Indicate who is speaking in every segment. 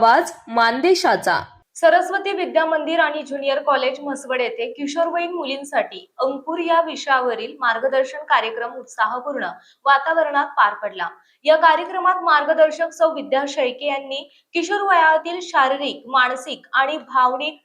Speaker 1: आवाज मानदेशाचा।
Speaker 2: सरस्वती विद्या मंदिर आणि ज्युनियर कॉलेज म्हसवड येथे किशोरवयीन मुलींसाठी अंकुर या विषयावरील मार्गदर्शन कार्यक्रम उत्साहपूर्ण वातावरणात पार पडला। या कार्यक्रमात मार्गदर्शक सौ विद्या शेळके यांनी किशोर वयातील शारीरिक, मानसिक आणि भावनिक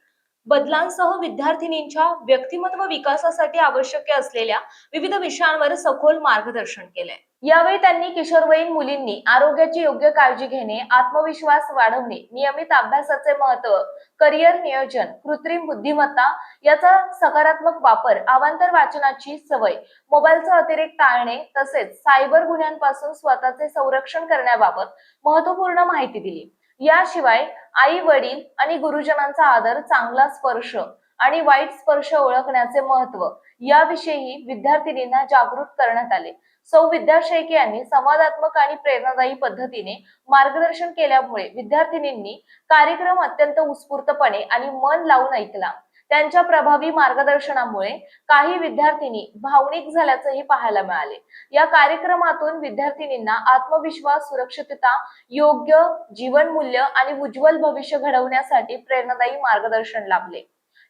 Speaker 2: बदलांसह विद्यार्थिनींच्या व्यक्तिमत्व विकासासाठी आवश्यक असलेल्या विविध विषयांवर सखोल मार्गदर्शन केले। यावेळी त्यांनी किशोरवयीन मुलींनी आरोग्याची योग्य काळजी घेणे, आत्मविश्वास वाढवणे, नियमित अभ्यासाचे महत्त्व, करिअर नियोजन, कृत्रिम बुद्धिमत्ता याचा सकारात्मक वापर, अवांतर वाचनाची सवय, मोबाईलचा अतिरेक टाळणे तसेच सायबर गुन्ह्यांपासून स्वतःचे संरक्षण करण्याबाबत महत्त्वपूर्ण माहिती दिली। याशिवाय आई वडील आणि गुरुजनांचा आदर, चांगला स्पर्श आणि वाईट स्पर्श ओळखण्याचे महत्त्व याविषयी विद्यार्थिनींना जागृत करण्यात आले। सौ विद्या शेळके यांनी संवादात्मक आणि प्रेरणादायी पद्धतीने मार्गदर्शन केल्यामुळे विद्यार्थिनींनी कार्यक्रम अत्यंत उत्स्फूर्तपणे आणि मन लावून ऐकला। त्यांच्या प्रभावी मार्गदर्शनामुळे काही विद्यार्थिनी भावनिक झाल्याचंही पाहायला मिळाले। या कार्यक्रमातून विद्यार्थिनींना आत्मविश्वास, सुरक्षितता, योग्य जीवनमूल्य आणि उज्ज्वल भविष्य घडवण्यासाठी प्रेरणादायी मार्गदर्शन लाभले।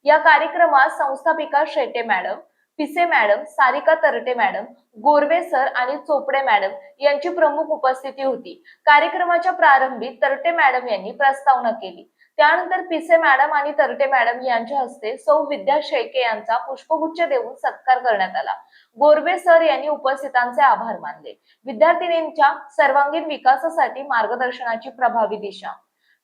Speaker 2: या कार्यक्रमात संस्थापिका शेटे मॅडम, पिसे madam, Sarika Tarte madam, Gorve sir आणि चोपडे मॅडम यांची प्रमुख उपस्थिती होती। कार्यक्रमाच्या प्रारंभी तरटे मॅडम यांनी प्रस्तावना केली। त्यानंतर पिसे मॅडम आणि तरटे मॅडम यांच्या हस्ते सौ विद्या शेळके यांचा पुष्पगुच्छ देऊन सत्कार करण्यात आला। गोरवे सर यांनी उपस्थितांचे आभार मानले। विद्यार्थिनींच्या सर्वांगीण विकासासाठी मार्गदर्शनाची प्रभावी दिशा।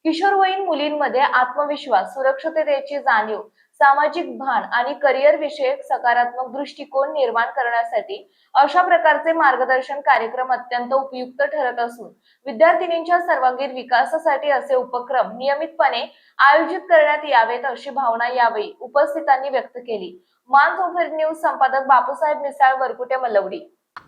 Speaker 2: किशोरवयीन मुलींमध्ये आत्मविश्वास, सुरक्षिततेची जाणीव, सामाजिक भान आणि करिअर विषयक सकारात्मक दृष्टिकोन निर्माण करण्यासाठी अशा प्रकारचे मार्गदर्शन कार्यक्रम अत्यंत उपयुक्त ठरत असून विद्यार्थिनींच्या सर्वांगीण विकासासाठी असे उपक्रम नियमितपणे आयोजित करण्यात यावेत अशी भावना यावेळी उपस्थितांनी व्यक्त केली। मानसोफर न्यूज संपादक बापूसाहेब मिसाळ, वरकुटे, मलवडी।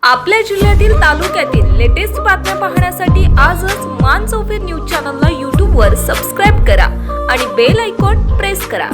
Speaker 1: आपल्या जिल्ह्यातील, तालुक्यातील लेटेस्ट बातम्या पाहण्यासाठी आजच मानसोफर न्यूज चॅनलला YouTube वर सबस्क्राईब करा आणि बेल आयकॉन प्रेस करा।